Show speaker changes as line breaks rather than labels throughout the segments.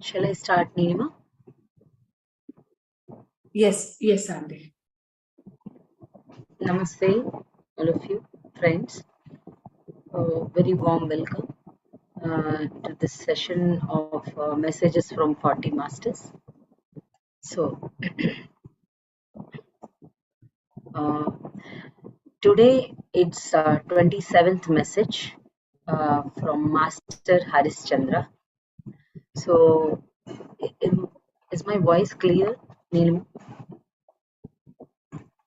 Shall I start, Nilima?
Yes, Andy.
Namaste, all of you, friends. Very warm welcome to this session of messages from 40 Masters. So, today it's 27th message from Master Harishchandra. So, is my voice clear, Nilima?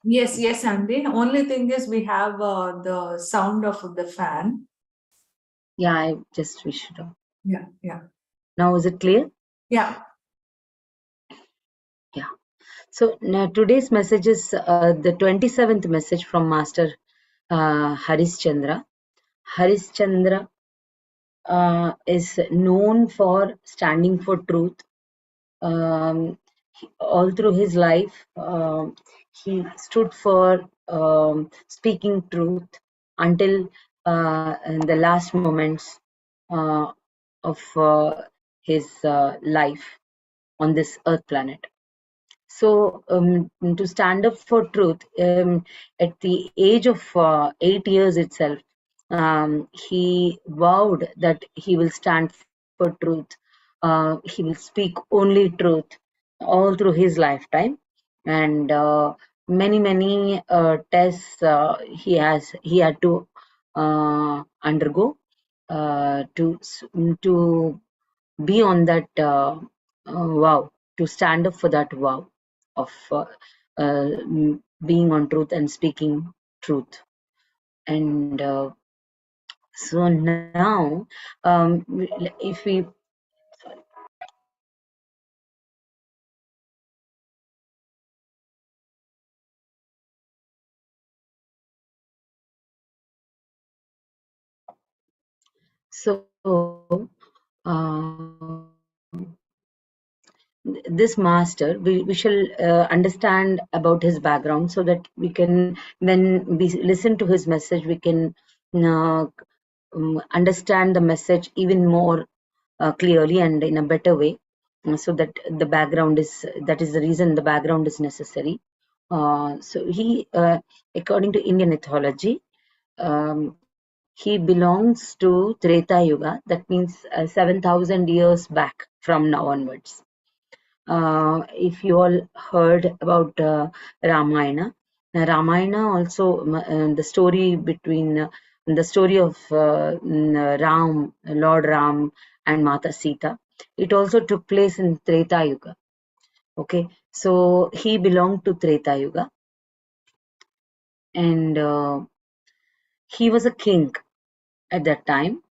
Yes, Andy. Only thing is we have the sound of the fan.
Yeah, I just switched it on.
Yeah.
Now is it clear?
Yeah.
Yeah. So now today's message is the 27th message from Master Harishchandra. Harishchandra is known for standing for truth. All through his life, he stood for speaking truth until in the last moments of his life on this earth planet. So, to stand up for truth, at the age of 8 years itself, he vowed that he will stand for truth. He will speak only truth all through his lifetime, and many tests he had to undergo to be on that vow, to stand up for that vow of being on truth and speaking truth. And so now, if we so this master, we shall understand about his background, so that we can, when we listen to his message, we can understand the message even more clearly and in a better way, so that the background is, that is the reason the background is necessary. So he, according to Indian mythology, he belongs to Treta Yuga. That means 7,000 years back from now onwards. If you all heard about Ramayana, Ramayana also, the story between the story of Ram, Lord Ram and Mata Sita, it also took place in Treta Yuga. Okay, so he belonged to Treta Yuga, and he was a king at that time.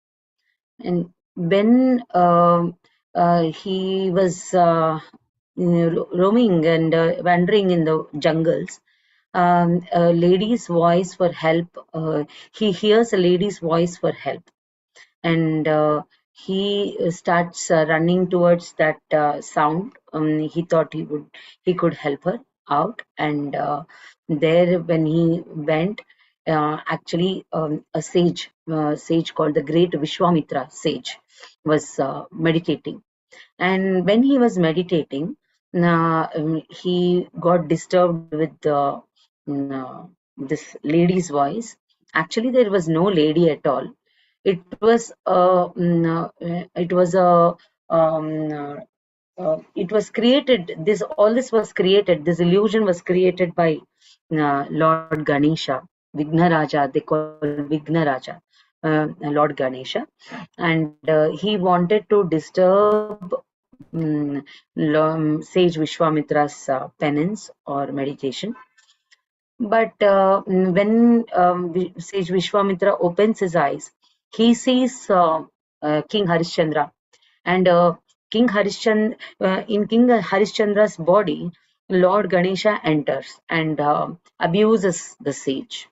And when he was roaming and wandering in the jungles, a lady's voice for help, he hears a lady's voice for help, and he starts running towards that sound. He thought he could help her out, and there when he went, actually a sage called the great Vishwamitra sage was meditating. And when he was meditating, he got disturbed with this lady's voice. Actually, there was no lady at all. It was it was created. All this was created. This illusion was created by Lord Ganesha, Vignaraja. They call Vignaraja, Lord Ganesha, and he wanted to disturb sage Vishwamitra's penance or meditation. But when sage Vishwamitra opens his eyes, he sees King Harishchandra, and in King Harishchandra's body, Lord Ganesha enters and abuses the sage.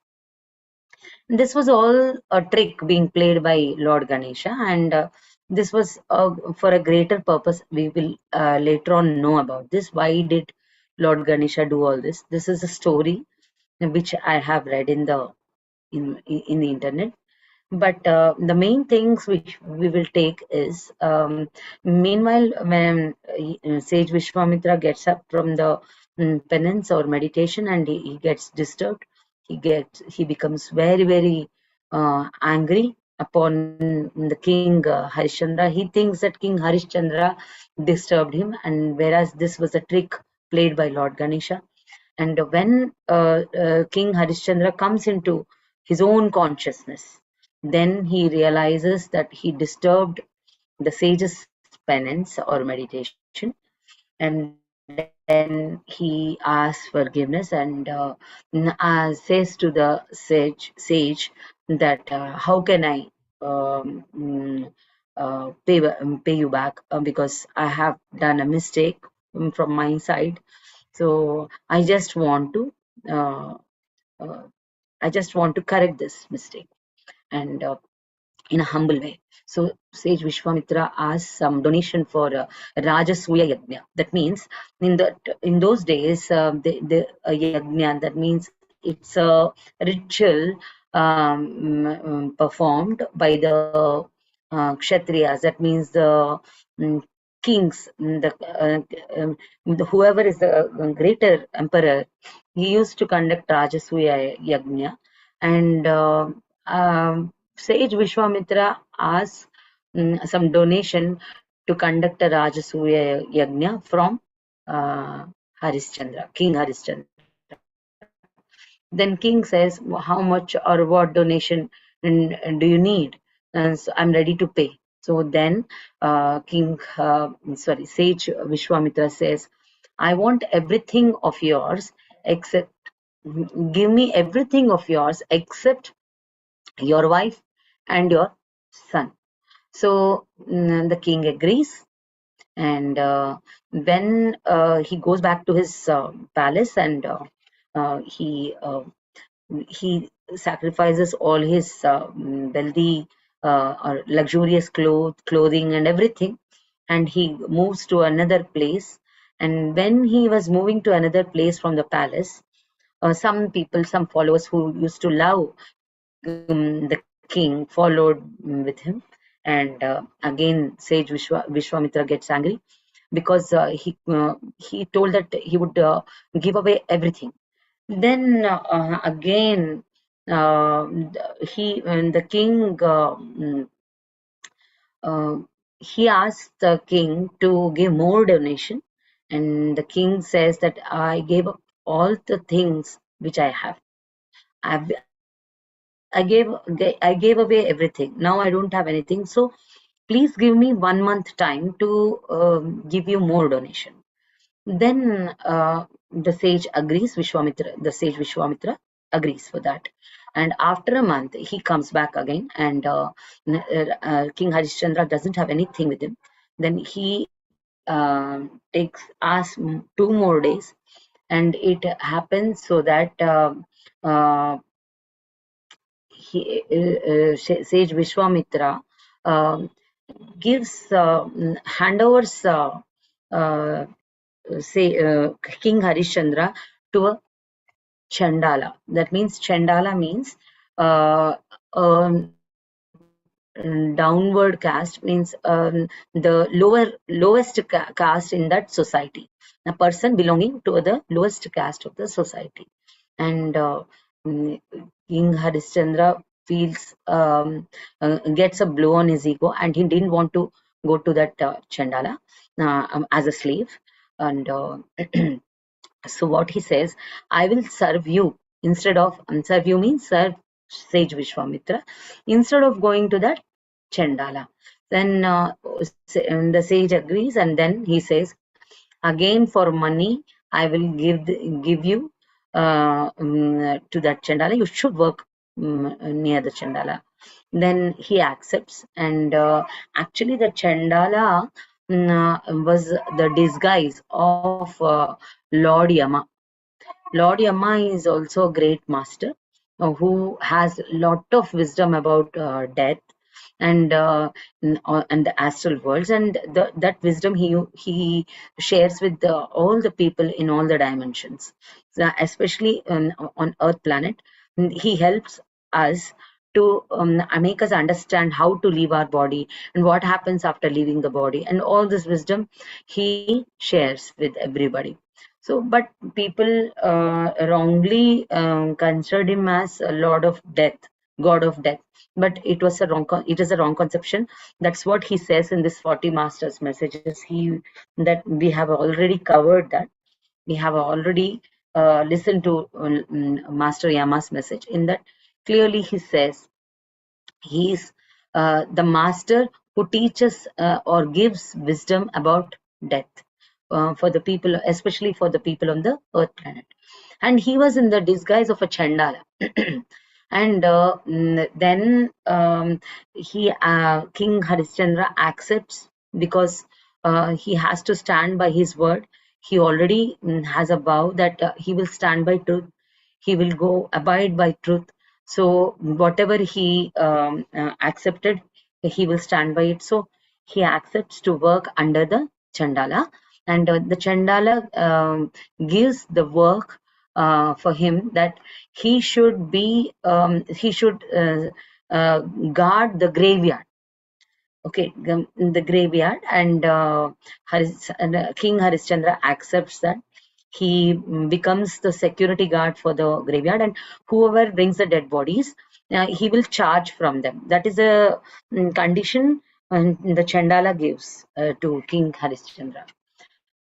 This was all a trick being played by Lord Ganesha, and this was for a greater purpose. We will later on know about this. Why did Lord Ganesha do all this? This is a story which I have read in the internet. But the main things which we will take is, meanwhile, when sage Vishwamitra gets up from the penance or meditation, and he gets disturbed, he becomes very, very angry upon the king Harishchandra. He thinks that King Harishchandra disturbed him, and whereas this was a trick played by Lord Ganesha. And when King Harishchandra comes into his own consciousness, then he realizes that he disturbed the sage's penance or meditation, and then he asks forgiveness, and says to the sage that how can I pay you back, because I have done a mistake from my side. So uh, uh, I just want to correct this mistake, and in a humble way. So sage Vishwamitra asks some donation for Rajasuya Yajna. That means in those days, the yajna, that means it's a ritual performed by the kshatriyas. That means the kings, whoever is the greater emperor, he used to conduct Rajasuya Yajna, and sage Vishwamitra asks some donation to conduct a Rajasuya Yajna from uh, Harishchandra, King Harishchandra. Then king says, how much or what donation do you need? And so I'm ready to pay. So then sage Vishwamitra says, I want everything of yours except, give me everything of yours except your wife and your son. So the king agrees, and when he goes back to his palace, and he sacrifices all his wealthy or luxurious clothing and everything, and he moves to another place. And when he was moving to another place from the palace, some people, some followers who used to love the king, followed with him. And again, sage Vishwamitra gets angry, because he told that he would give away everything. Then again, the king, uh, he asked the king to give more donation, and the king says that I gave up all the things which I have. I gave away everything. Now I don't have anything. So please give me 1 month time to give you more donation. Then the sage agrees. The sage Vishwamitra agrees for that. And after a month, he comes back again, and King Harishchandra doesn't have anything with him. Then he asks 2 more days, and it happens so that uh, sage Vishwamitra um, gives handovers uh, King Harishchandra to a Chandala. That means Chandala means uh, um, downward caste, means the lowest caste in that society, a person belonging to the lowest caste of the society. And mm, King Harishchandra feels gets a blow on his ego, and he didn't want to go to that Chandala as a slave. And so what he says, I will serve you instead of, serve you means serve sage Vishwamitra instead of going to that Chandala. Then the sage agrees, and then he says, again for money, I will give you to that Chandala. You should work near the Chandala. Then he accepts, and actually the Chandala was the disguise of Lord Yama. Lord Yama is also a great master who has lot of wisdom about death and the astral worlds, and that wisdom he shares with all the people in all the dimensions. So especially on Earth planet, he helps us to make us understand how to leave our body and what happens after leaving the body, and all this wisdom he shares with everybody. So, but people wrongly considered him as a lord of death, god of death. But it is a wrong conception. That's what he says in this 40 masters messages. That we have already covered that. We have already listened to Master Yama's message. In that, clearly he says he is the master who teaches or gives wisdom about death for the people, especially for the people on the earth planet. And he was in the disguise of a Chandala. And then King Harishchandra accepts, because he has to stand by his word. He already has a vow that he will stand by truth. He will go abide by truth. So whatever he accepted, he will stand by it. So he accepts to work under the Chandala, and the Chandala gives the work for him, that he should guard the graveyard. Okay, the graveyard, and King Harishchandra accepts that. He becomes the security guard for the graveyard, and whoever brings the dead bodies, he will charge from them. That is a condition the Chandala gives to King Harishchandra,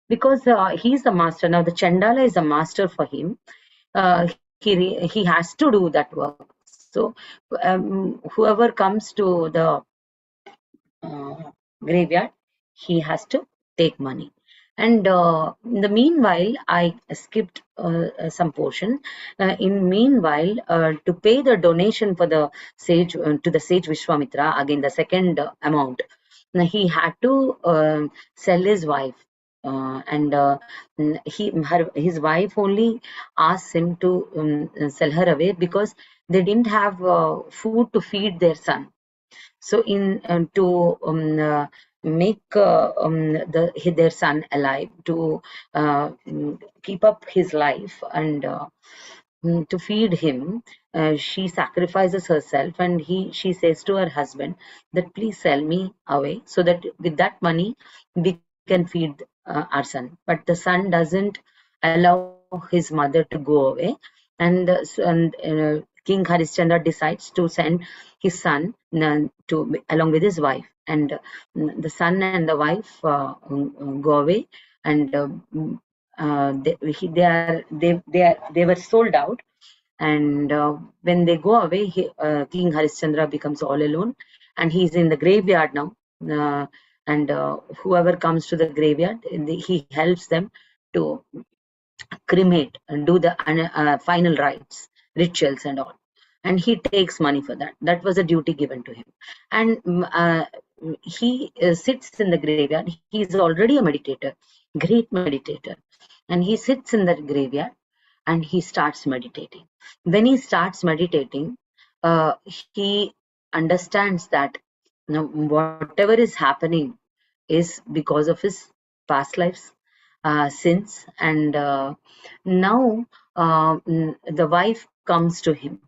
because he's the master. Now the Chandala is a master for him. He has to do that work. So whoever comes to the graveyard, he has to take money. And in the meanwhile, I skipped some portion. In meanwhile, to pay the donation for the sage to the sage Vishwamitra, again the second amount, he had to sell his wife. And his wife only asked him to sell her away, because they didn't have food to feed their son. So in to make their son alive, to keep up his life, and to feed him, she sacrifices herself, and she says to her husband that please sell me away, so that with that money we can feed our son. But the son doesn't allow his mother to go away, and King Harishchandra decides to send his son along with his wife, and the son and the wife go away, and they were sold out. And when they go away, King Harishchandra becomes all alone, and he's in the graveyard now. And whoever comes to the graveyard, he helps them to cremate and do the final rites, rituals, and all. And he takes money for that. That was a duty given to him. And he sits in the graveyard. He is already a meditator, great meditator. And he sits in the graveyard and he starts meditating. When he starts meditating, he understands that whatever is happening is because of his past lives, sins, and now the wife comes to him.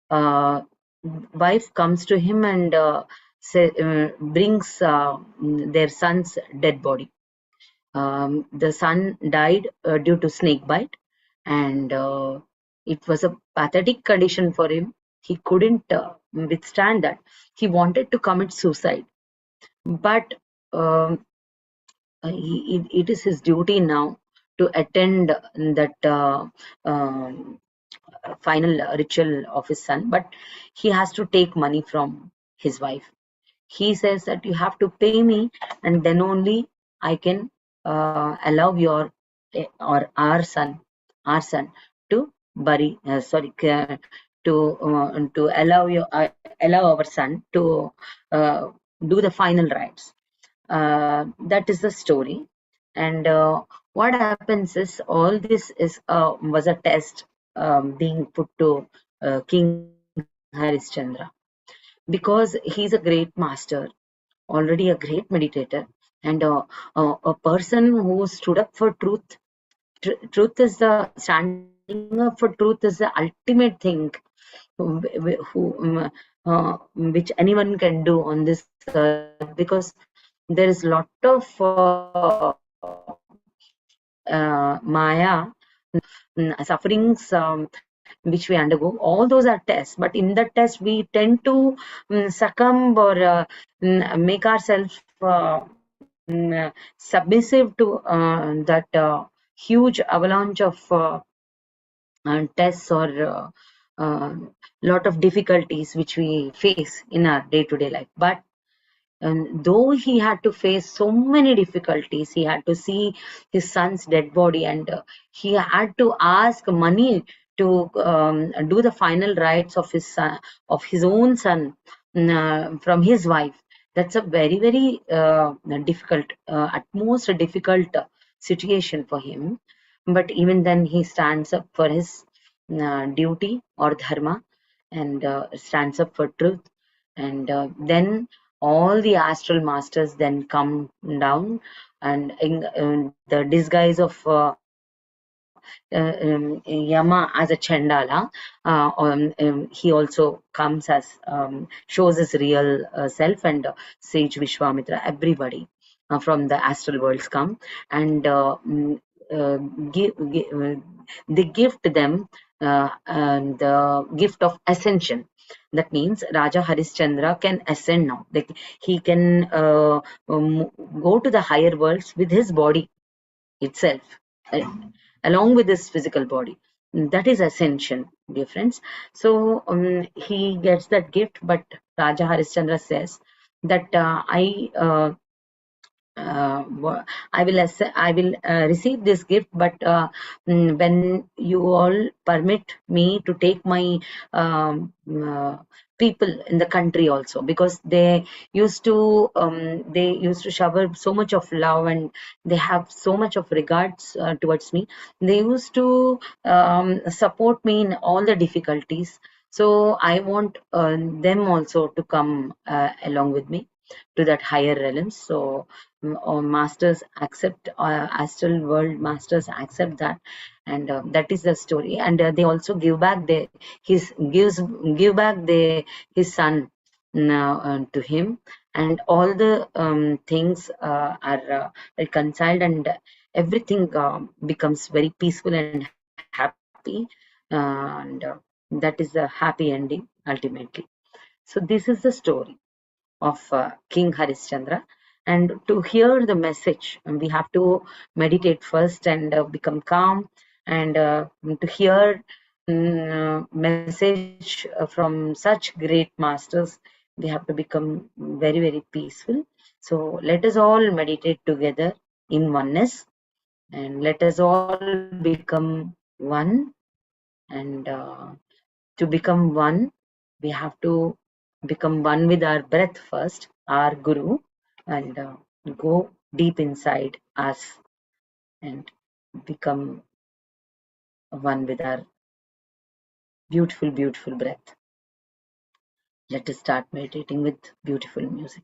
Uh, Wife comes to him and brings their son's dead body. The son died due to snake bite, and it was a pathetic condition for him. He couldn't withstand that. He wanted to commit suicide, but it is his duty now to attend that final ritual of his son, but he has to take money from his wife. He says that you have to pay me, and then only I can allow your or our son to bury. Sorry, to allow our son to do the final rites. That is the story. And what happens is, all this is was a test being put to King Harishchandra, because he's a great master, already a great meditator, and a person who stood up for truth. Truth is the standing up for truth is the ultimate thing which anyone can do on this earth, because there is lot of maya sufferings which we undergo. All those are tests, but in that test we tend to succumb or make ourselves submissive to that huge avalanche of tests or uh, lot of difficulties which we face in our day-to-day life. But though he had to face so many difficulties, he had to see his son's dead body, and he had to ask money to do the final rites of his son, of his own son, from his wife. That's a very, very difficult, at most a difficult situation for him. But even then, he stands up for his duty or dharma, and stands up for truth. And then all the astral masters then come down, and in the disguise of Yama as a Chandala. He also comes as shows his real self, and Sage Vishwamitra, everybody from the astral worlds come, and uh, give, they gift them the gift of ascension. That means Raja Harishchandra can ascend now. Like he can go to the higher worlds with his body itself, uh, along with his physical body. That is ascension, dear friends. So he gets that gift, but Raja Harishchandra says that I will receive this gift, but when you all permit me to take my um, uh, people in the country also, because they used to shower so much of love, and they have so much of regards towards me. They used to support me in all the difficulties. So I want them also to come along with me to that higher realms. So masters accept, astral world masters accept that, and that is the story. And they also give back give back his son to him, and all the things are reconciled, and everything becomes very peaceful and happy, and that is the happy ending ultimately. So this is the story of King Harishchandra. And to hear the message, we have to meditate first and become calm, and to hear message from such great masters, we have to become very, very peaceful. So let us all meditate together in oneness, and let us all become one. And to become one, we have to become one with our breath first, our guru, and go deep inside us and become one with our beautiful, beautiful breath. Let us start meditating with beautiful music.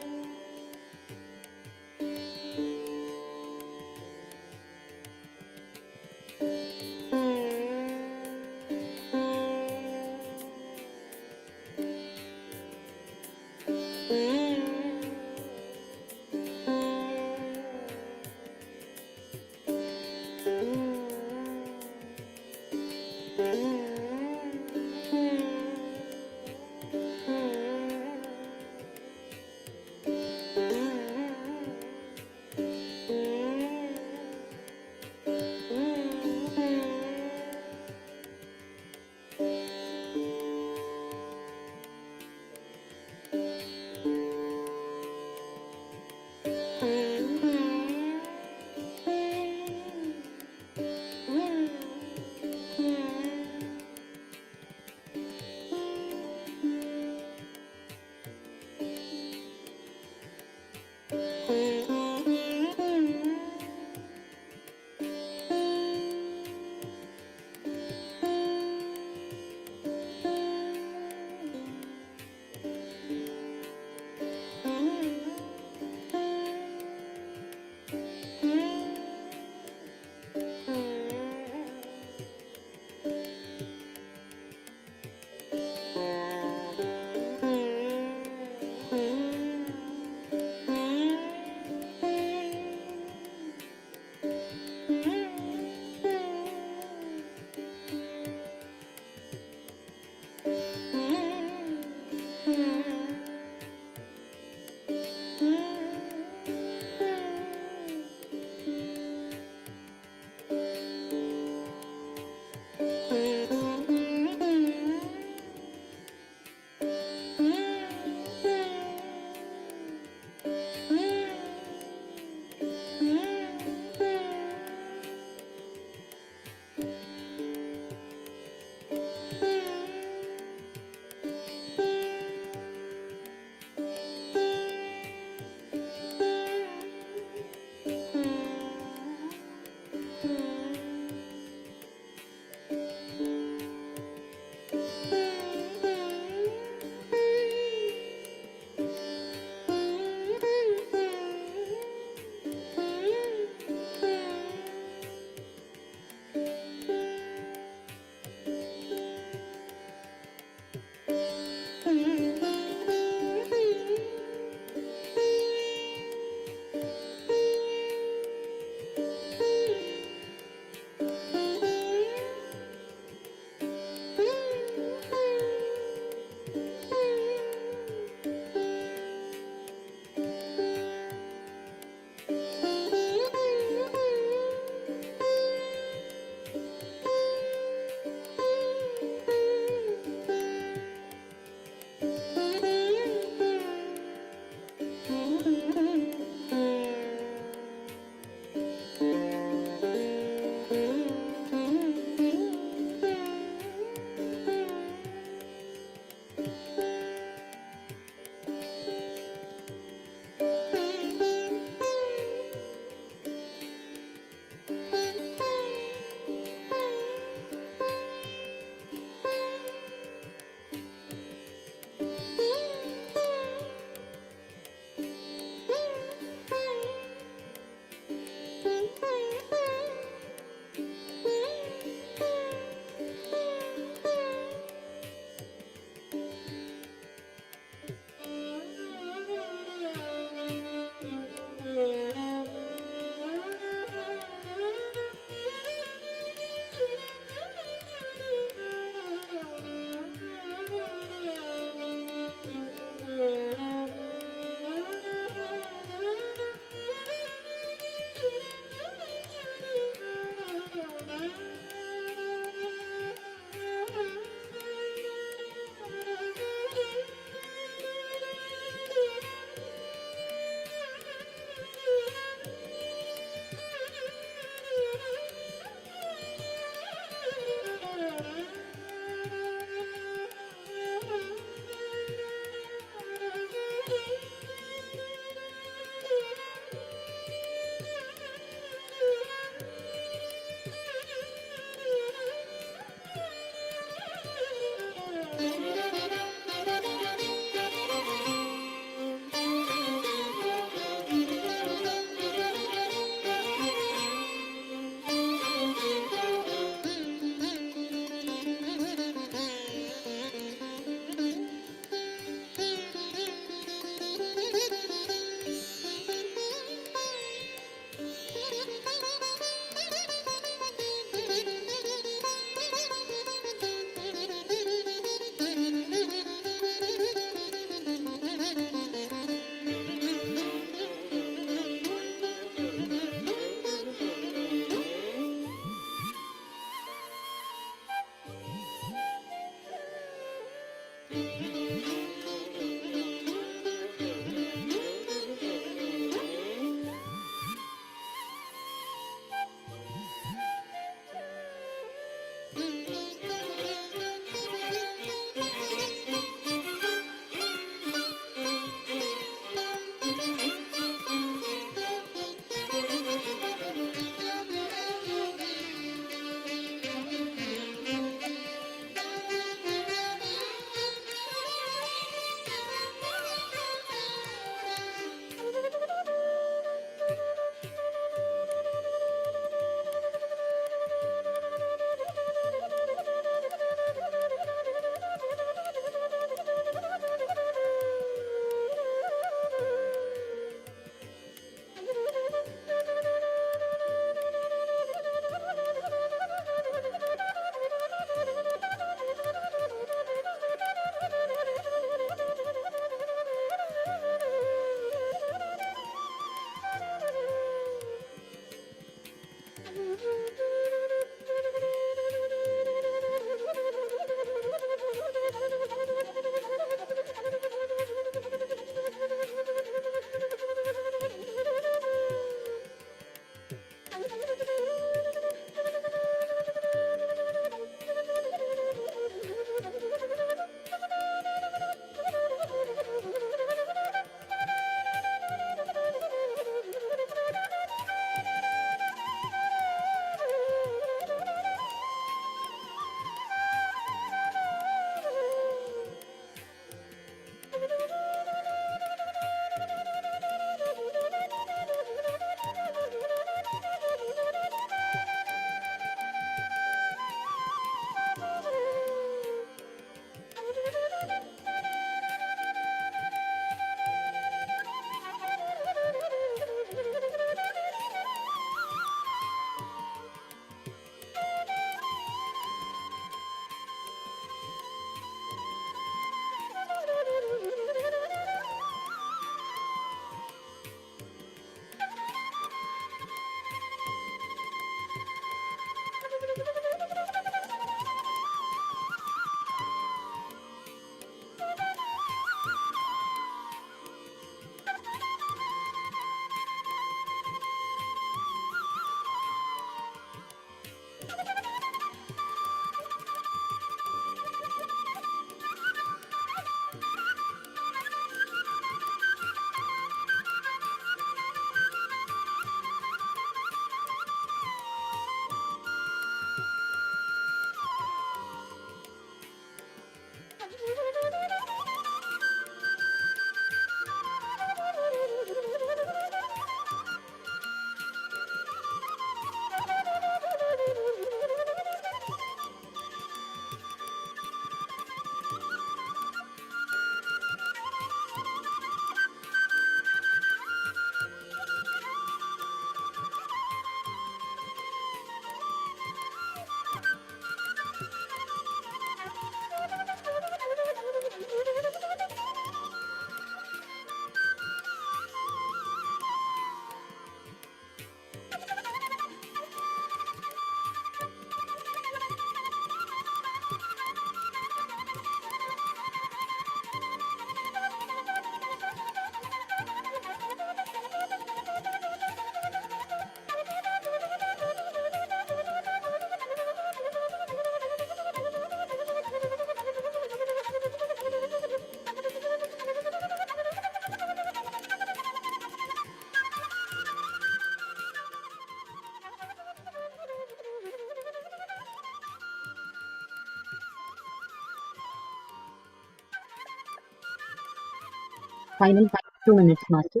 Final 2 minutes, Master.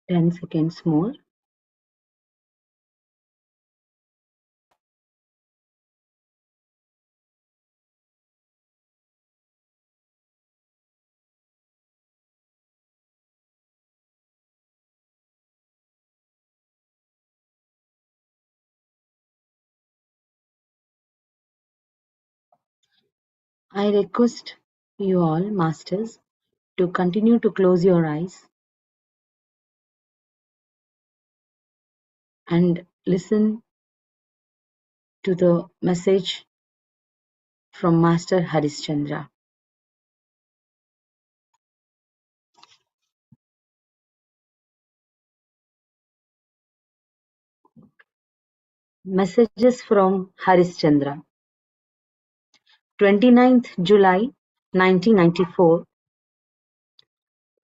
10 seconds more. I request you all, masters, to continue to close your eyes and listen to the message from Master Harishchandra. Messages from Harishchandra. 29th July 1994,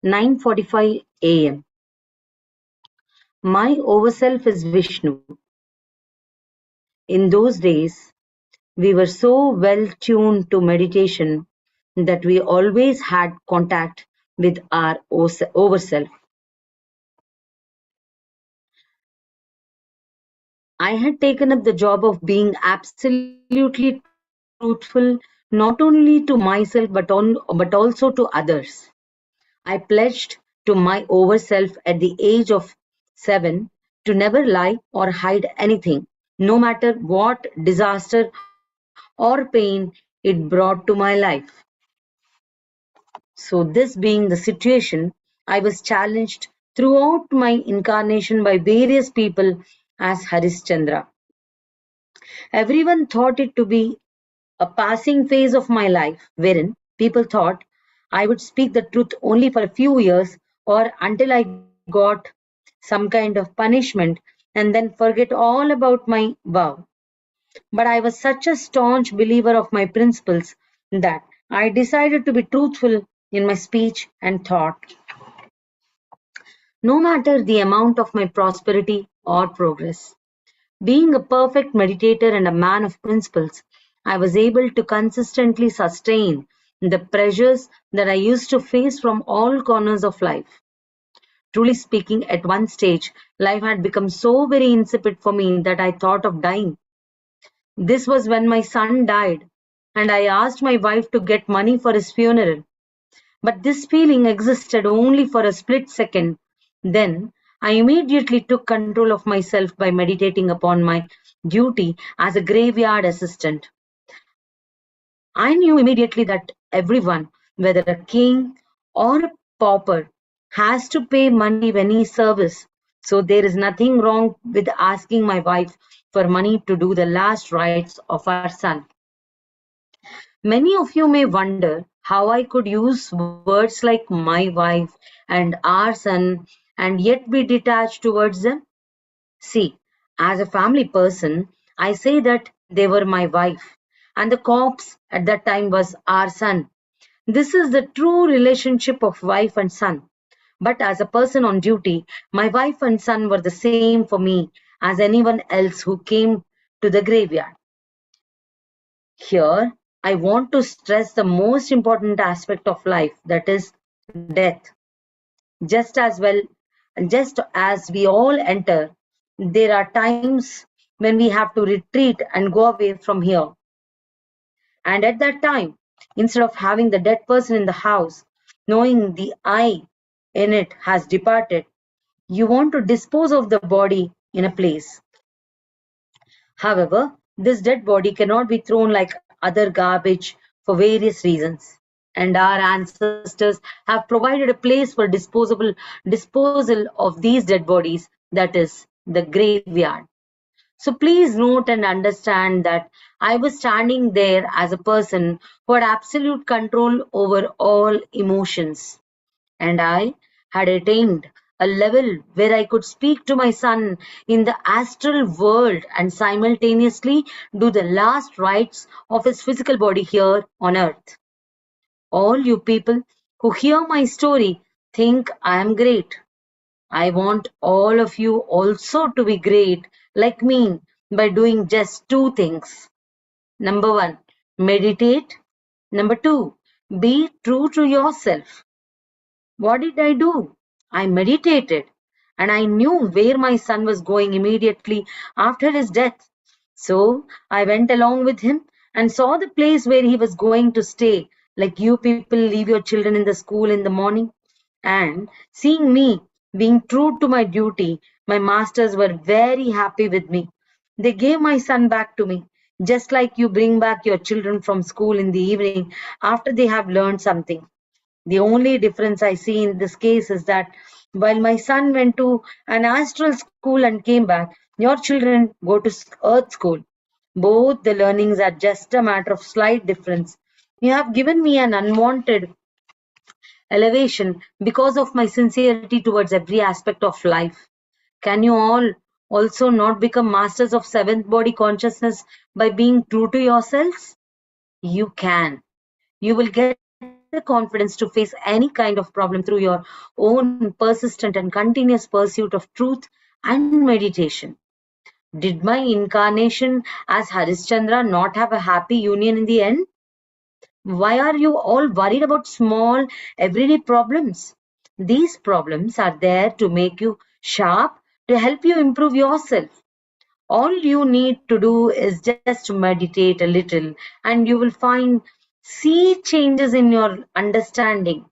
9:45 a.m. My overself is Vishnu. In those days, we were so well tuned to meditation that we always had contact with our overself. I had taken up the job of being absolutely truthful, not only to myself but also to others. I pledged to my overself at the age of 7 to never lie or hide anything, no matter what disaster or pain it brought to my life. So, this being the situation, I was challenged throughout my incarnation by various people as Harishchandra. Everyone thought it to be a passing phase of my life, wherein people thought I would speak the truth only for a few years or until I got some kind of punishment and then forget all about my vow. But I was such a staunch believer of my principles that I decided to be truthful in my speech and thought, no matter the amount of my prosperity or progress. Being a perfect meditator and a man of principles, I was able to consistently sustain the pressures that I used to face from all corners of life. Truly speaking, at one stage, life had become so very insipid for me that I thought of dying. This was when my son died, and I asked my wife to get money for his funeral. But this feeling existed only for a split second. Then I immediately took control of myself by meditating upon my duty as a graveyard assistant. I knew immediately that everyone, whether a king or a pauper, has to pay money when he serves. So there is nothing wrong with asking my wife for money to do the last rites of our son. Many of you may wonder how I could use words like my wife and our son and yet be detached towards them. See, as a family person, I say that they were my wife, and the corpse at that time was our son. This is the true relationship of wife and son. But as a person on duty, my wife and son were the same for me as anyone else who came to the graveyard. Here, I want to stress the most important aspect of life, that is death. Just as well, just as we all enter, there are times when we have to retreat and go away from here. And at that time, instead of having the dead person in the house, knowing the I in it has departed, you want to dispose of the body in a place. However, this dead body cannot be thrown like other garbage for various reasons. And our ancestors have provided a place for disposal of these dead bodies, that is, the graveyard. So please note and understand that I was standing there as a person who had absolute control over all emotions. And I had attained a level where I could speak to my son in the astral world and simultaneously do the last rites of his physical body here on earth. All you people who hear my story think I am great. I want all of you also to be great like me by doing just two things. Number one, meditate. Number two, be true to yourself. What did I do? I meditated. and I knew where my son was going immediately after his death. So I went along with him and saw the place where he was going to stay, like you people leave your children in the school in the morning. And seeing me being true to my duty, my masters were very happy with me. They gave my son back to me, just like you bring back your children from school in the evening after they have learned something. The only difference I see in this case is that while my son went to an astral school and came back, your children go to earth school. Both the learnings are just a matter of slight difference. You have given me an unwanted elevation because of my sincerity towards every aspect of life. Can you all also not become masters of seventh body consciousness by being true to yourselves? You can. You will get the confidence to face any kind of problem through your own persistent and continuous pursuit of truth and meditation. Did my incarnation as Harishchandra not have a happy union in the end? Why are you all worried about small everyday problems? These problems are there to make you sharp, to help you improve yourself. All you need to do is just meditate a little and you will find see changes in your understanding.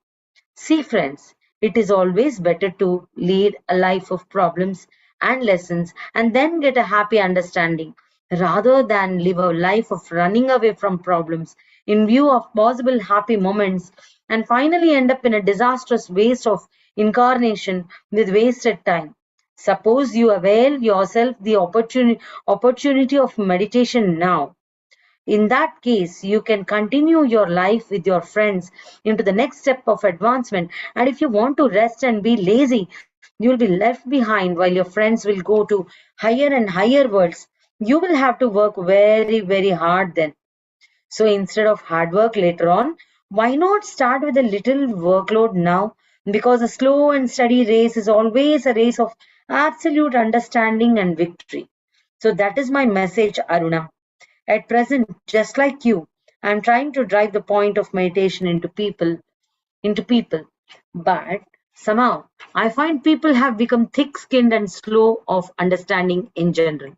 See, friends, it is always better to lead a life of problems and lessons and then get a happy understanding rather than live a life of running away from problems in view of possible happy moments and finally end up in a disastrous waste of incarnation with wasted time. Suppose you avail yourself the opportunity of meditation now. In that case, you can continue your life with your friends into the next step of advancement. And if you want to rest and be lazy, you will be left behind while your friends will go to higher and higher worlds. You will have to work very, very hard then. So instead of hard work later on, why not start with a little workload now? Because a slow and steady race is always a race of absolute understanding and victory. So that is my message, Aruna. At present, just like you, I'm trying to drive the point of meditation into people. But somehow I find people have become thick-skinned and slow of understanding in general.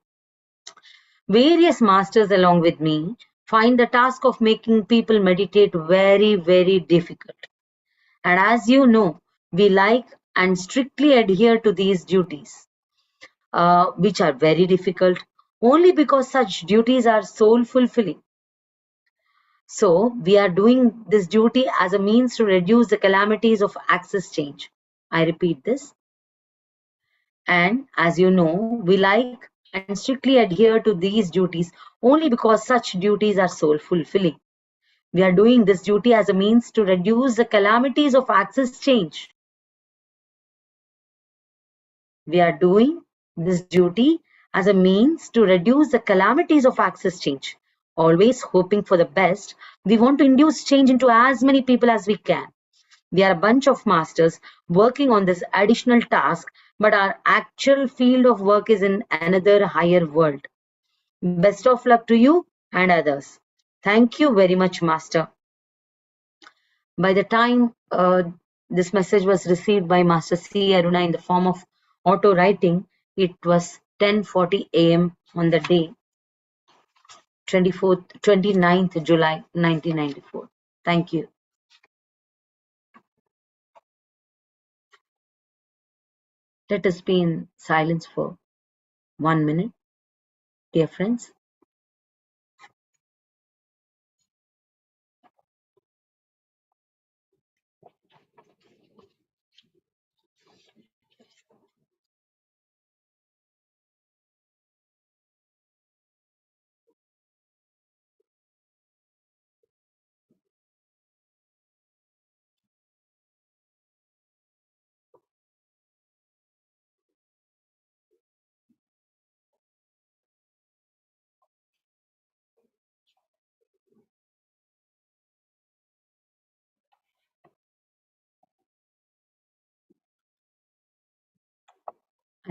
Various masters along with me find the task of making people meditate very, very difficult. And as you know, we like and strictly adhere to these duties, which are very difficult only because such duties are soul fulfilling. So we are doing this duty as a means to reduce the calamities of access change. I repeat this. And as you know, we like and strictly adhere to these duties only because such duties are soul fulfilling. We are doing this duty as a means to reduce the calamities of access change. We are doing this duty as a means to reduce the calamities of access change. Always hoping for the best, we want to induce change into as many people as we can. We are a bunch of masters working on this additional task, but our actual field of work is in another higher world. Best of luck to you and others. Thank you very much, Master. By the time this message was received by Master C.Aruna in the form of auto writing, it was 10:40 a.m. on the day 29th July 1994. Thank you. Let us be in silence for 1 minute, dear friends.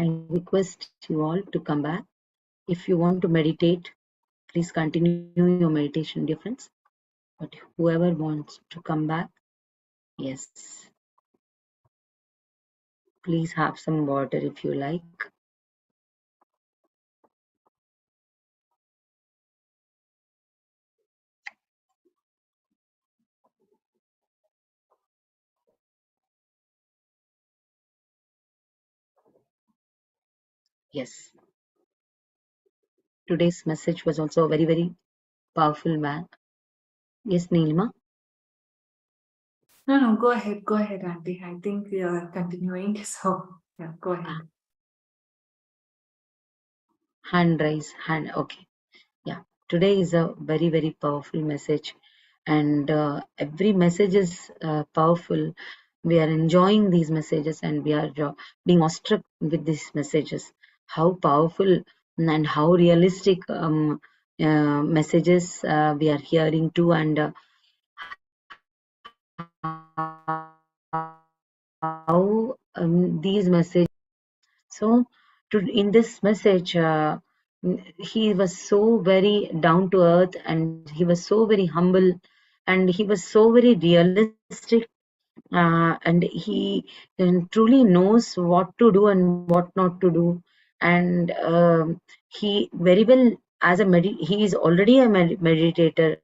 I request you all to come back. If you want to meditate, please continue your meditation, dear friends. But whoever wants to come back, yes, Please have some water if you like. Yes, today's message was also a very, very powerful man. Yes, Neelma.
No, no, go ahead, Auntie. I think we are continuing. So, yeah, go ahead.
Hand raise, hand. Okay. Yeah. Today is a very, very powerful message, and every message is powerful. We are enjoying these messages, and we are being awestruck with these messages. How powerful and how realistic messages we are hearing too, and how these messages. So, in this message, he was so very down to earth, and he was so very humble, and he was so very realistic, and he truly knows what to do and what not to do. And he very well, as a he is already a meditator,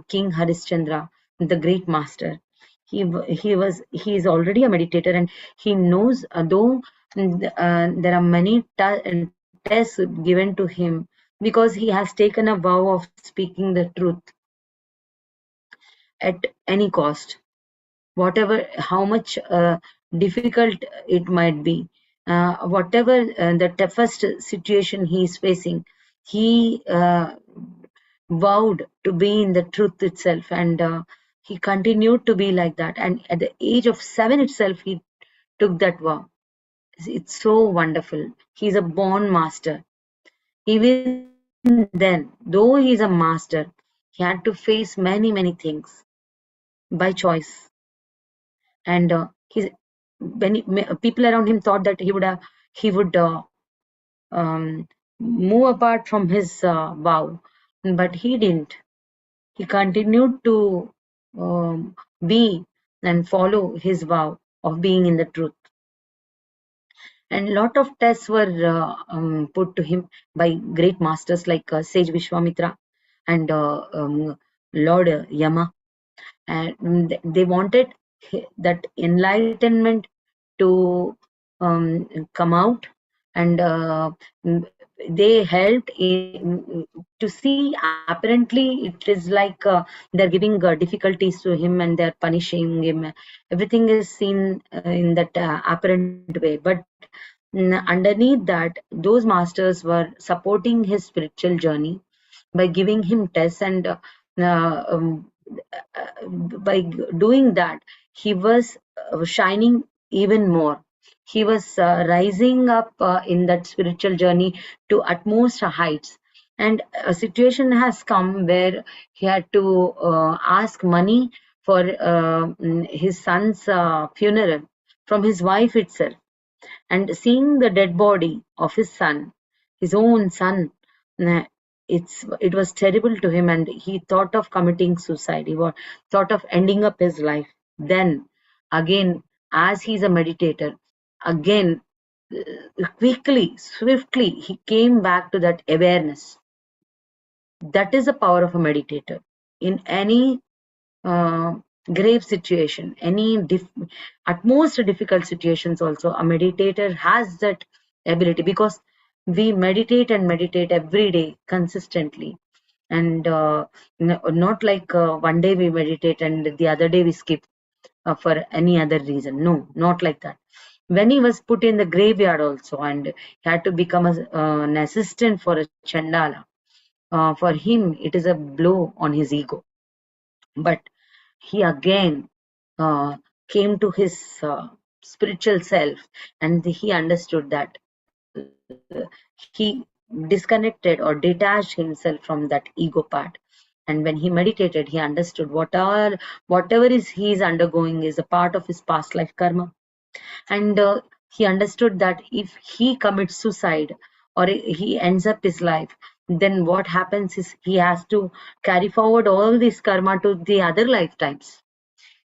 King Harishchandra, the great master. He is already a meditator, and he knows, though there are many tests given to him, because he has taken a vow of speaking the truth at any cost, whatever, how much difficult it might be, whatever the toughest situation he is facing, he vowed to be in the truth itself, and he continued to be like that. And at the age of 7 itself, he took that vow. It's so wonderful. He's a born master. Even then, though he's a master, he had to face many, many things by choice. And he's when people around him thought that he would move apart from his vow, but he didn't. He continued to be and follow his vow of being in the truth. And lot of tests were put to him by great masters like Sage Vishwamitra and Lord Yama, and they wanted that enlightenment to come out, and they helped to see. Apparently it is like they're giving difficulties to him and they're punishing him. Everything is seen in that apparent way, but underneath that, those masters were supporting his spiritual journey by giving him tests, and uh, um, by doing that, he was shining even more. He was rising up in that spiritual journey to utmost heights. And a situation has come where he had to ask money for his son's funeral from his wife itself. And seeing the dead body of his son, his own son, uh, it was terrible to him, and he thought of committing suicide. He thought of ending up his life. Then again, as he's a meditator, again, quickly, swiftly, he came back to that awareness. That is the power of a meditator. In any uh, grave situation, any at most difficult situations also, a meditator has that ability, because we meditate and meditate every day consistently. And not like one day we meditate and the other day we skip for any other reason. No, not like that. When he was put in the graveyard also, and he had to become an assistant for a Chandala, for him it is a blow on his ego. But he again uh, came to his spiritual self, and he understood that he disconnected or detached himself from that ego part. And when he meditated, he understood whatever is he is undergoing is a part of his past life karma. And he understood that if he commits suicide or he ends up his life, then what happens is he has to carry forward all this karma to the other lifetimes.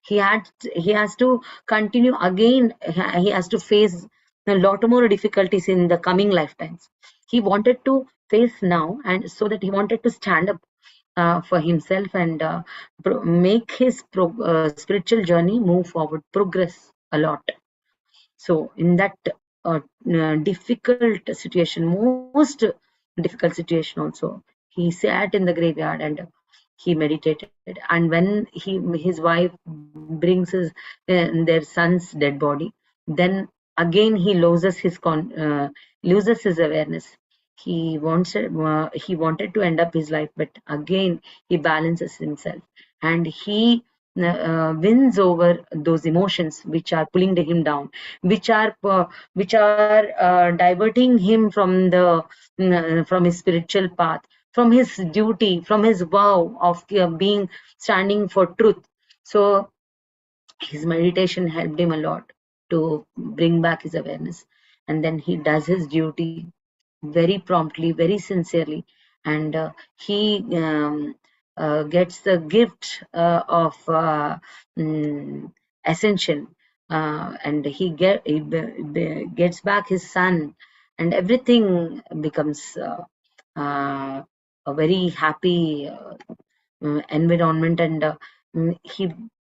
he has to continue again. He has to face a lot more difficulties in the coming lifetimes. He wanted to face now, and so that he wanted to stand up for himself and make his spiritual journey move forward, progress a lot. So in that difficult situation, most difficult situation also, he sat in the graveyard and he meditated. And when his wife brings their son's dead body, then again he loses his awareness. He wanted to end up his life, but again he balances himself, and he wins over those emotions which are pulling him down, which are diverting him from his spiritual path, from his duty, from his vow of being standing for truth. So his meditation helped him a lot to bring back his awareness, and then he does his duty very promptly, very sincerely, and he gets the gift of ascension, and he gets back his son, and everything becomes a very happy environment. And he,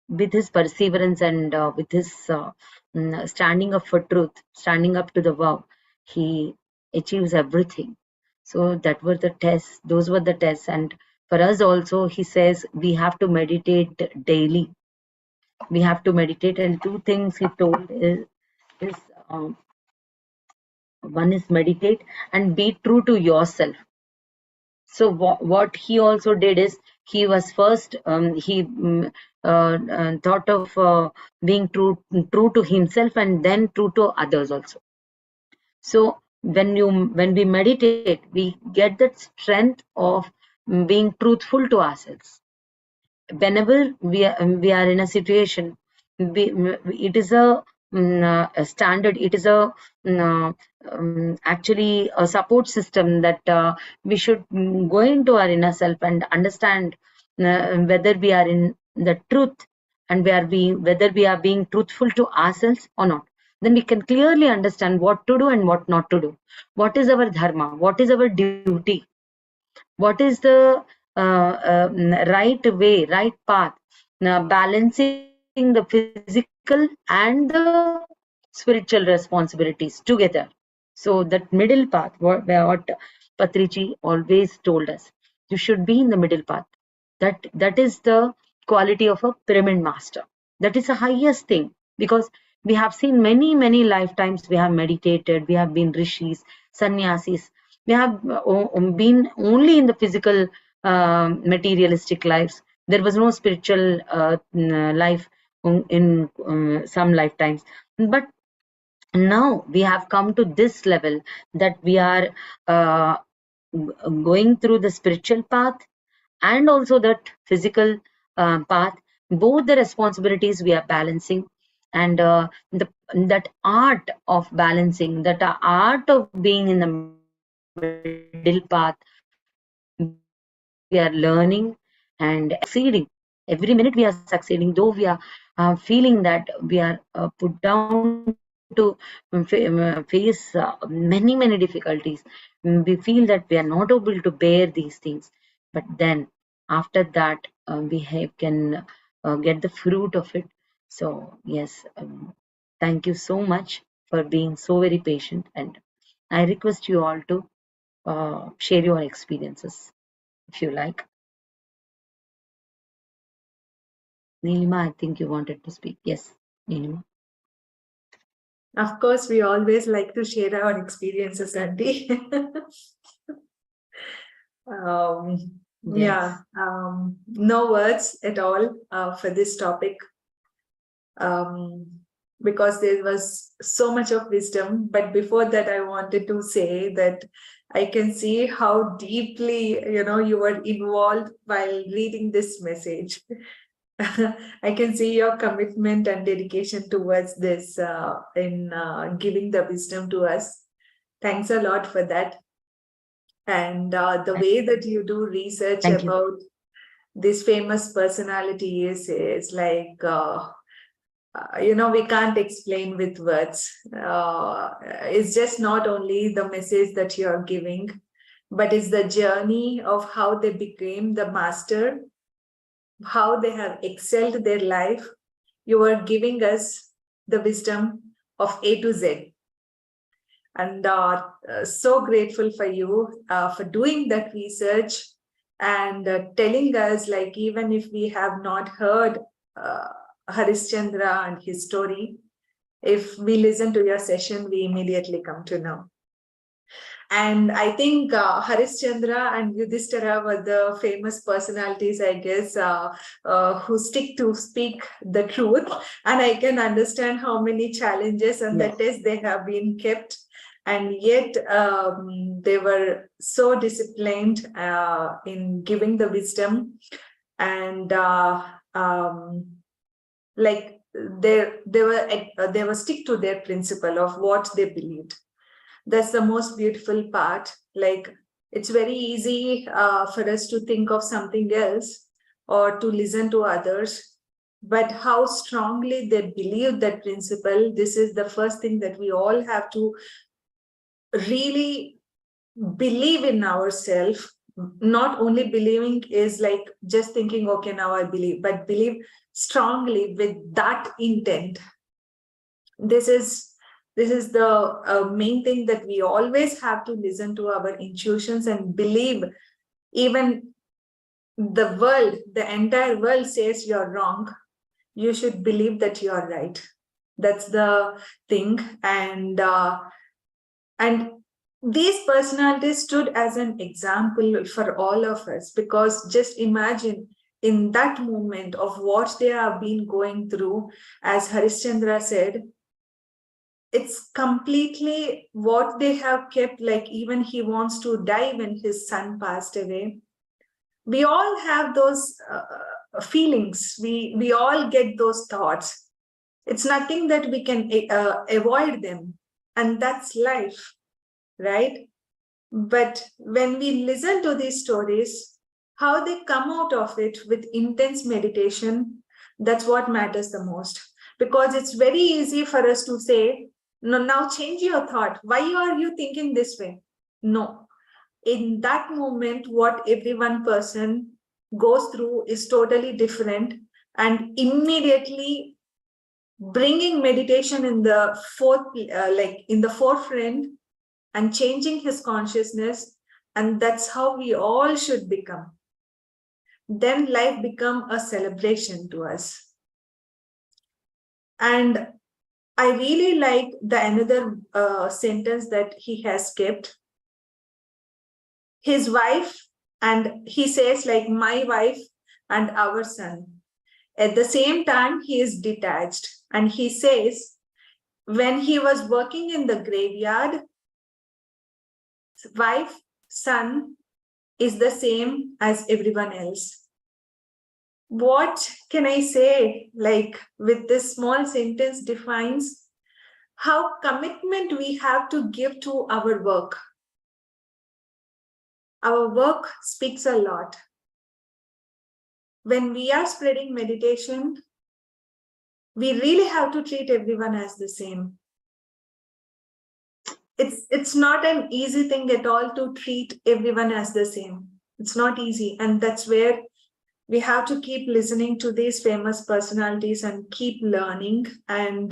with his perseverance and with his standing up for truth, standing up to the vow, he achieves everything. So that were the tests, those were the tests. And for us also, he says we have to meditate daily. We have to meditate, and two things he told is um, one is meditate and be true to yourself. So what he also did is, he was first he thought of being true to himself, and then true to others also. So when we meditate, we get that strength of being truthful to ourselves. Whenever we are in a situation, it is a standard, it is actually a support system that we should go into our inner self and understand whether we are in the truth, and whether we are being truthful to ourselves or not. Then we can clearly understand what to do and what not to do, what is our dharma, what is our duty, what is the right way, right path, balancing the physical and the spiritual responsibilities together. So that middle path, what Patrici always told us, you should be in the middle path. That is the quality of a pyramid master. That is the highest thing, because we have seen many lifetimes, we have meditated, we have been rishis, sannyasis, we have been only in the physical materialistic lives. There was no spiritual life in some lifetimes. But now we have come to this level that we are uh, going through the spiritual path and also that physical path. Both the responsibilities we are balancing, and that art of balancing, that art of being in the middle path, we are learning and succeeding. Every minute we are succeeding, though we are feeling that we are put down to face many difficulties. We feel that we are not able to bear these things. But then after that, we can get the fruit of it. So yes, thank you so much for being so very patient, and I request you all to share your experiences if you like. Neelima, I think you wanted to speak. Yes, Neelima.
Of course, we always like to share our experiences, Auntie. Yeah,
Yes.
no words at all for this topic, um, because there was so much of wisdom. But before that, I wanted to say that I can see how deeply, you were involved while reading this message. I can see your commitment and dedication towards this in giving the wisdom to us. Thanks a lot for that. And the way that you do research
Thank you.
about this famous personality is like, we can't explain with words. It's just not only the message that you're giving, but it's the journey of how they became the master, how they have excelled their life. You are giving us the wisdom of A to Z. And so grateful for you for doing that research and telling us, like, even if we have not heard Harishchandra and his story, if we listen to your session, we immediately come to know. And I think Harishchandra and Yudhishthira were the famous personalities, I guess, who stick to speak the truth. And I can understand how many challenges and the tests they have been kept. And yet they were so disciplined in giving the wisdom. And like they were stick to their principle of what they believed. That's the most beautiful part. Like, it's very easy for us to think of something else or to listen to others, but how strongly they believe that principle, this is the first thing that we all have to really believe in ourselves. Not only believing is like just thinking, okay, now I believe, but believe strongly with that intent. This is the main thing, that we always have to listen to our intuitions and believe. Even the entire world says you're wrong, you should believe that you're right. That's the thing. And these personalities stood as an example for all of us, because just imagine in that moment of what they have been going through, as Harishchandra said, it's completely what they have kept. Like, even he wants to die when his son passed away. We all have those feelings. We all get those thoughts. It's nothing that we can avoid them. And that's life, right? But when we listen to these stories, how they come out of it with intense meditation, that's what matters the most. Because it's very easy for us to say, no, now change your thought. Why are you thinking this way? No. In that moment, what every one person goes through is totally different. And immediately bringing meditation in the forefront and changing his consciousness. And that's how we all should become. Then life become a celebration to us. And I really like the another sentence that he has kept. His wife, and he says, like, my wife and our son. At the same time, he is detached. And he says, when he was working in the graveyard, wife, son is the same as everyone else. What can I say? Like, with this small sentence defines how commitment we have to give to our work. Our work speaks a lot. When we are spreading meditation, we really have to treat everyone as the same. It's not an easy thing at all to treat everyone as the same. It's not easy. And that's where we have to keep listening to these famous personalities and keep learning. And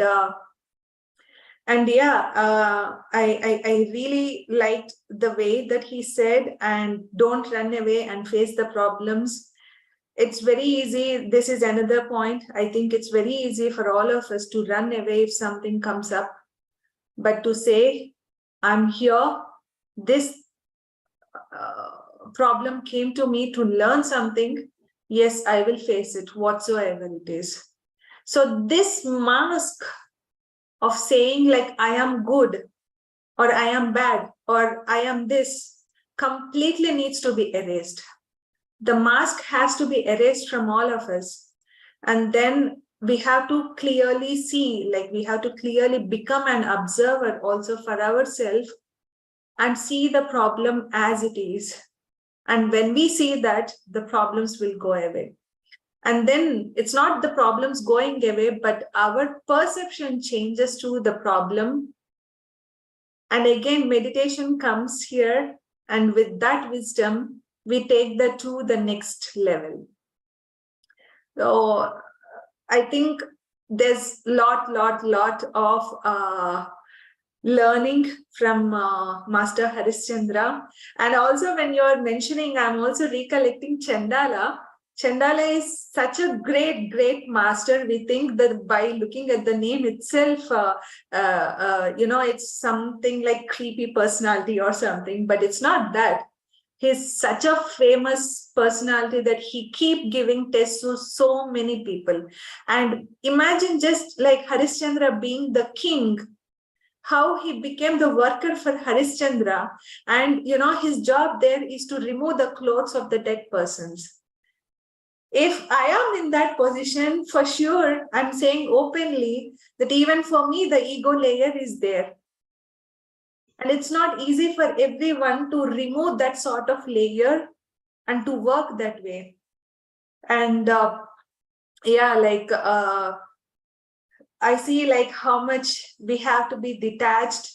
yeah, I really liked the way that he said, and don't run away and face the problems. It's very easy. This is another point. I think it's very easy for all of us to run away if something comes up. But to say, I'm here, this problem came to me to learn something, yes, I will face it, whatsoever it is. So this mask of saying, like, I am good, or I am bad, or I am this, completely needs to be erased. The mask has to be erased from all of us. And then we have to clearly see, like, we have to clearly become an observer also for ourselves and see the problem as it is. And when we see that, the problems will go away. And then it's not the problems going away, but our perception changes to the problem. And again, meditation comes here, and with that wisdom, we take that to the next level. So I think there's lot of learning from Master Harishchandra. And also when you're mentioning, I'm also recollecting Chandala. Chandala is such a great master. We think that by looking at the name itself, it's something like creepy personality or something, but it's not that. He's such a famous personality that he keep giving tests to so many people. And imagine just like Harishchandra being the king, how he became the worker for Harishchandra. And, his job there is to remove the clothes of the dead persons. If I am in that position, for sure, I'm saying openly that even for me, the ego layer is there. And it's not easy for everyone to remove that sort of layer and to work that way. And I see like how much we have to be detached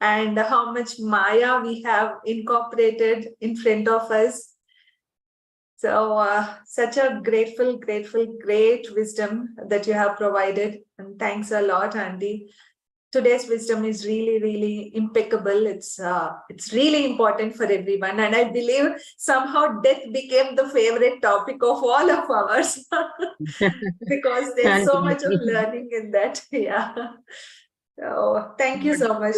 and how much Maya we have incorporated in front of us. So such a great wisdom that you have provided. And thanks a lot, Andy. Today's wisdom is really impeccable. It's really important for everyone. And I believe somehow death became the favorite topic of all of ours because there's so much of learning in that. Yeah. So thank you so much.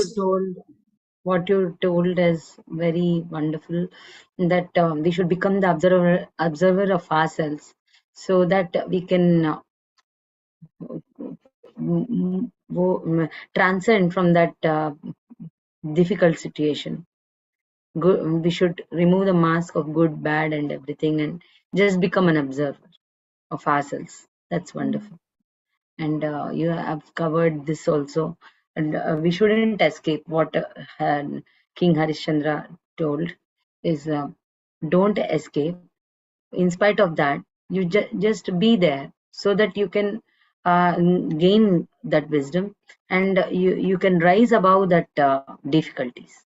What you told is very wonderful, that we should become the observer of ourselves, so that we can transcend from that difficult situation. We should remove the mask of good, bad, and everything, and just become an observer of ourselves. That's wonderful. And you have covered this also. And we shouldn't escape what King Harishchandra told is, don't escape. In spite of that, you just be there, so that you can gain that wisdom, and you can rise above that difficulties.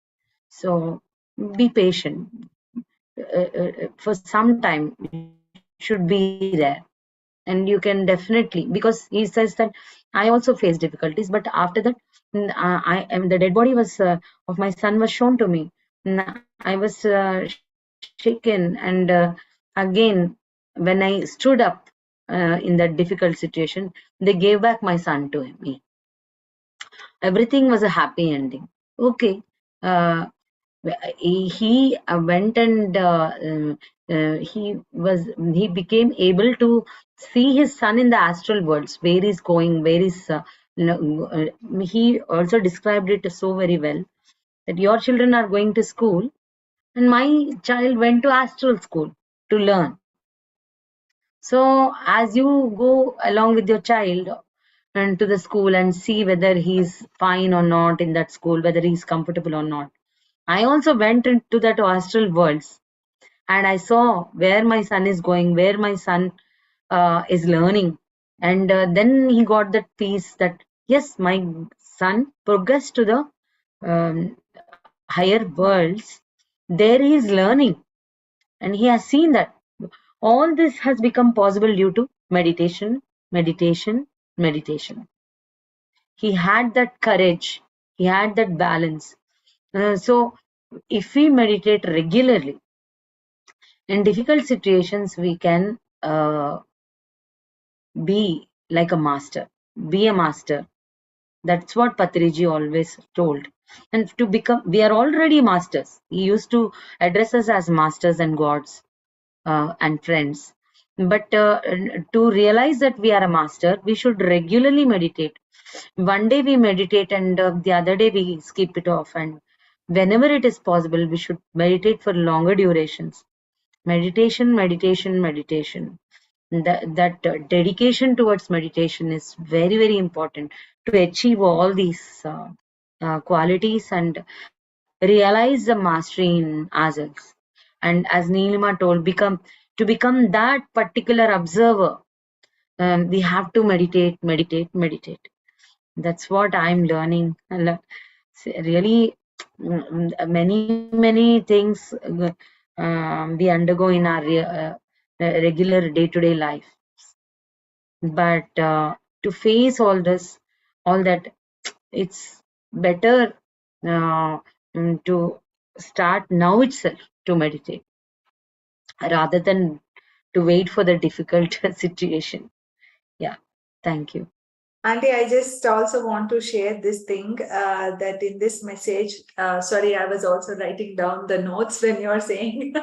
So be patient. For some time you should be there, and you can definitely, because he says that I also face difficulties, but after that, I am the dead body was of my son was shown to me. I was shaken, and again, when I stood up in that difficult situation, they gave back my son to me. Everything was a happy ending. Okay. uh, he went, and he became able to see his son in the astral worlds, where he's going, where is he also described it so very well, that your children are going to school, and my child went to astral school to learn. So as you go along with your child and to the school and see whether he's fine or not in that school, whether he's comfortable or not, I also went into that astral worlds, and I saw where my son is going, where my son is learning. And then he got that peace that, yes, my son progressed to the higher worlds. There he is learning, and he has seen that all this has become possible due to meditation, meditation, meditation. He had that courage, he had that balance. So if we meditate regularly, in difficult situations, we can be like a master, be a master. That's what Patriji always told. And to become, we are already masters. He used to address us as masters and gods and friends. But to realize that we are a master, we should regularly meditate. One day we meditate, and the other day we skip it off. And whenever it is possible, we should meditate for longer durations. Meditation, meditation, meditation. That dedication towards meditation is very important to achieve all these qualities and realize the mastery in ourselves. And as Neelima told, to become that particular observer, we have to meditate. That's what I'm learning. Really, many things we undergo in our regular day-to-day life. But to face all that, it's better to start now itself to meditate rather than to wait for the difficult situation. Yeah, thank you.
Auntie, I just also want to share this thing that in this message, sorry, I was also writing down the notes when you're saying.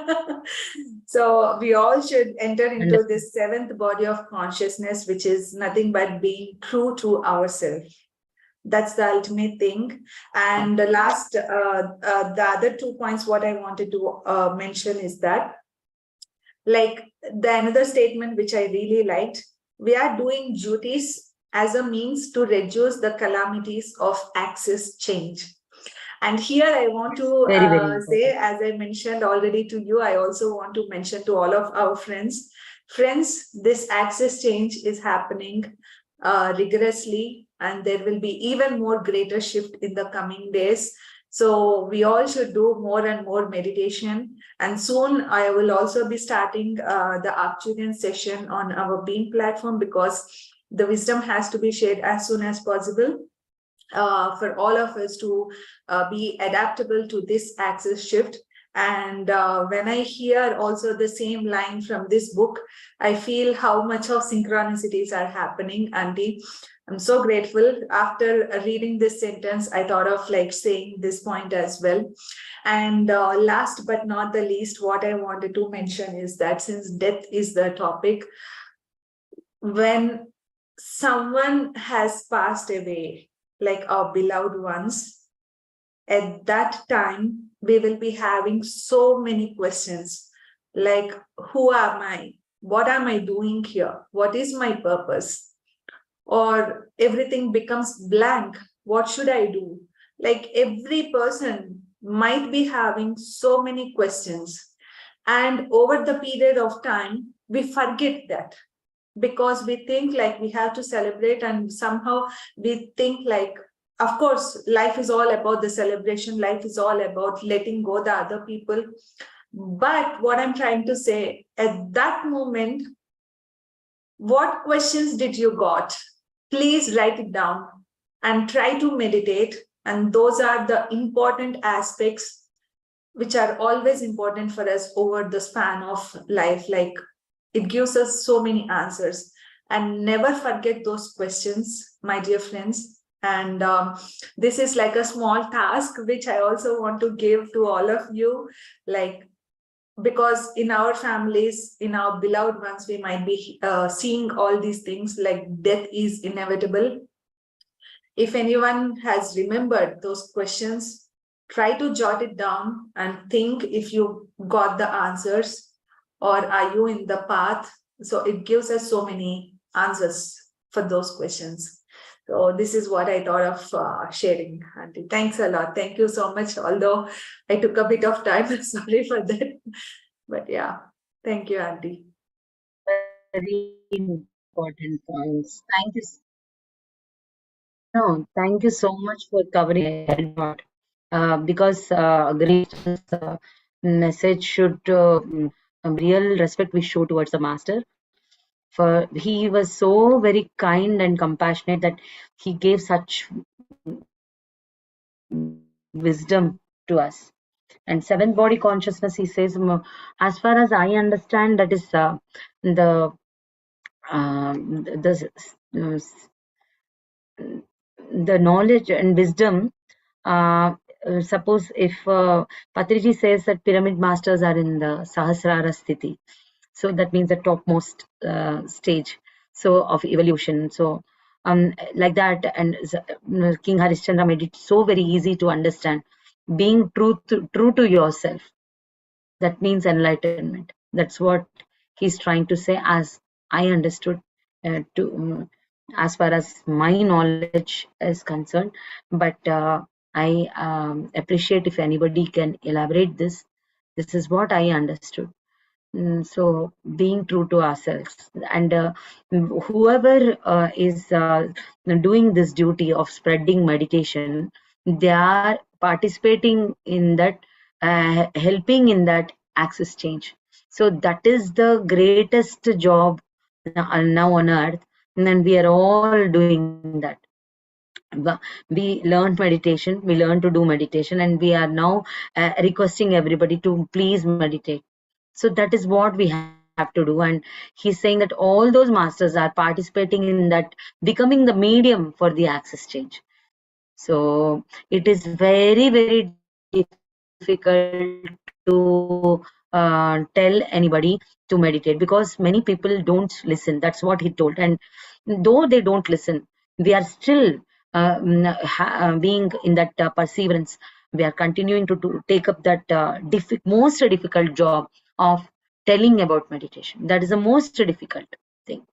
So we all should enter into
Understood.
this seventh body of consciousness, which is nothing but being true to ourselves. That's the ultimate thing. And the other 2 points, what I wanted to mention is that, like the another statement which I really liked, we are doing duties as a means to reduce the calamities of access change. And here I want to
Very
say,
important.
as I mentioned already to you, I also want to mention to all of our friends, this access change is happening rigorously, and there will be even more greater shift in the coming days. So we all should do more and more meditation. And soon I will also be starting the Arcturian session on our Beam platform, because the wisdom has to be shared as soon as possible for all of us to be adaptable to this axis shift. And when I hear also the same line from this book, I feel how much of synchronicities are happening, Auntie. I'm so grateful. After reading this sentence, I thought of like saying this point as well. And last but not the least, what I wanted to mention is that since death is the topic, when someone has passed away, like our beloved ones, at that time, we will be having so many questions like, who am I? What am I doing here? What is my purpose? Or everything becomes blank. What should I do? Like every person might be having so many questions. And over the period of time, we forget that, because we think like we have to celebrate, and somehow we think like, of course life is all about the celebration, life is all about letting go the other people. But what I'm trying to say, at that moment, what questions did you got? Please write it down and try to meditate. And those are the important aspects which are always important for us over the span of life. Like it gives us so many answers. And never forget those questions, my dear friends. And this is like a small task which I also want to give to all of you. Like, because in our families, in our beloved ones, we might be seeing all these things, like death is inevitable. If anyone has remembered those questions, try to jot it down and think if you got the answers, or are you in the path. So it gives us so many answers for those questions. So this is what I thought of sharing, Auntie. Thanks a lot. Thank you so much. Although I took a bit of time, sorry for that. But yeah, thank you, Auntie.
Very important points. Thank you. No, thank you so much for covering a lot. Because great message should real respect we show towards the master. For he was so very kind and compassionate that he gave such wisdom to us. And seventh body consciousness, he says, as far as I understand, that is the the the knowledge and wisdom. Suppose if Patriji says that pyramid masters are in the Sahasrara Sthiti, so that means the topmost stage so of evolution. So like that, and King Harishchandra made it so very easy to understand. Being true to yourself, that means enlightenment. That's what he's trying to say, as I understood, to as far as my knowledge is concerned. But I appreciate if anybody can elaborate this. This is what I understood. So being true to ourselves, and whoever is doing this duty of spreading meditation, they are participating in that, helping in that access change. So that is the greatest job now on earth, and we are all doing that. We learned meditation, we learned to do meditation, and we are now requesting everybody to please meditate. So that is what we have to do. And he's saying that all those masters are participating in that, becoming the medium for the access change. So it is very, very difficult to tell anybody to meditate, because many people don't listen. That's what he told. And though they don't listen, we are still being in that perseverance. We are continuing to take up that most difficult job of telling about meditation. That is the most difficult thing,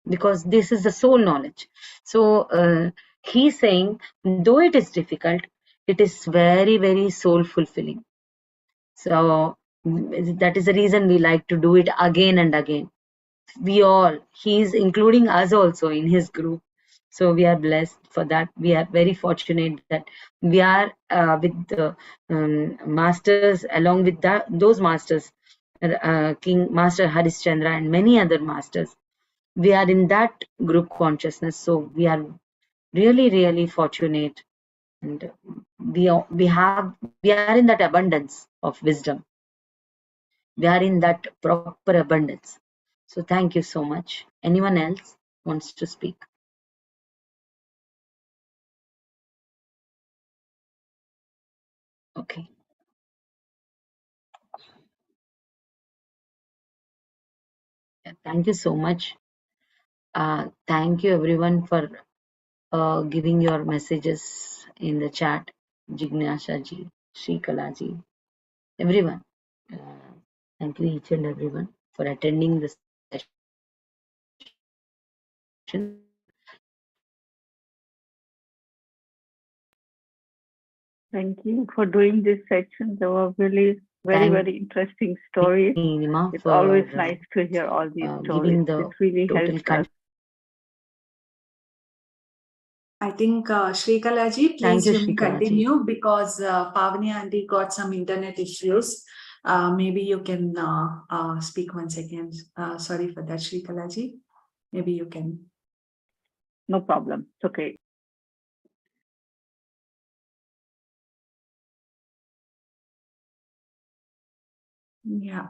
because this is the soul knowledge. So he's saying, though it is difficult, it is very, very soul fulfilling. So that is the reason we like to do it again and again. We all, he's including us also in his group. So we are blessed for that. We are very fortunate that we are with the masters, along with those masters, King Master Harishchandra and many other masters. We are in that group consciousness. So we are really, really fortunate, and we are in that abundance of wisdom. We are in that proper abundance. So thank you so much. Anyone else wants to speak? Okay. Thank you so much. Thank you everyone for giving your messages in the chat. Jignasha ji, Shrikala ji, everyone. Uh, Thank you each and everyone for attending the session.
Thank you for doing this section. They were really very interesting stories.
Nima,
It's
for
always nice to hear all these stories.
giving the
It really
total
helps us.
I think Shrikalaji,
Thank
please
you,
you may
Shrikalaji.
continue, because Pavani aunty got some internet issues. Maybe you can speak once again. Sorry for that, Shrikalaji. Maybe you can.
No problem. It's okay.
Yeah.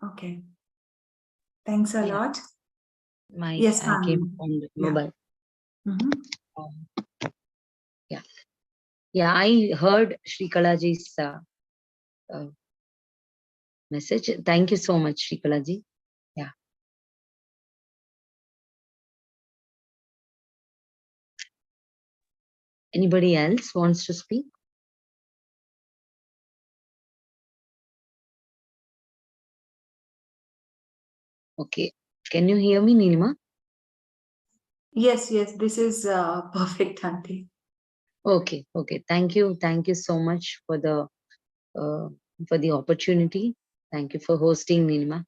Okay. Thanks a lot.
Yes, I came
Pavani.
on the mobile.
Yeah.
Yeah, I heard Shrikalaji's message. Thank you so much, Shrikalaji. Yeah. Anybody else wants to speak? Okay. Can you hear me, Nilima?
Yes, this is perfect, aunty.
Okay. Thank you so much for the opportunity. Thank you for hosting, Nilima.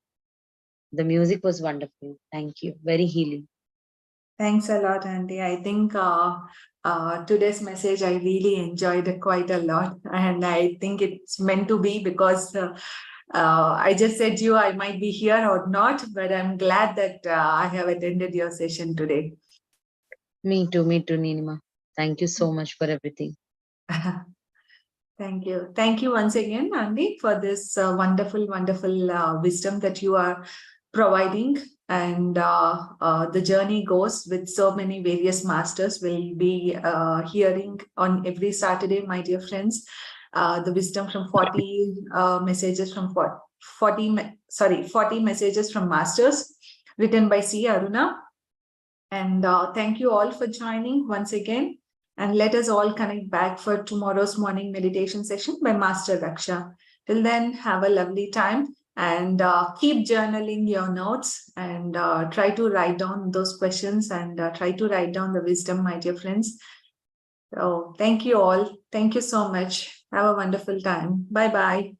The music was wonderful. Thank you. Very healing.
Thanks a lot, aunty. I think today's message I really enjoyed it quite a lot, and I think it's meant to be, because I just said you I might be here or not, but I'm glad that I have attended your session today.
Me too, Nilima. Thank you so much for everything.
Thank you. Thank you once again, Andy, for this wonderful wisdom that you are providing. And the journey goes with so many various masters. We'll be hearing on every Saturday, my dear friends, the wisdom from 40 messages from 40 messages from masters written by C.Aruna. And thank you all for joining once again. And let us all connect back for tomorrow's morning meditation session by Master Raksha. Till then, have a lovely time, and keep journaling your notes, and try to write down those questions, and try to write down the wisdom, my dear friends. So thank you all. Thank you so much. Have a wonderful time. Bye-bye.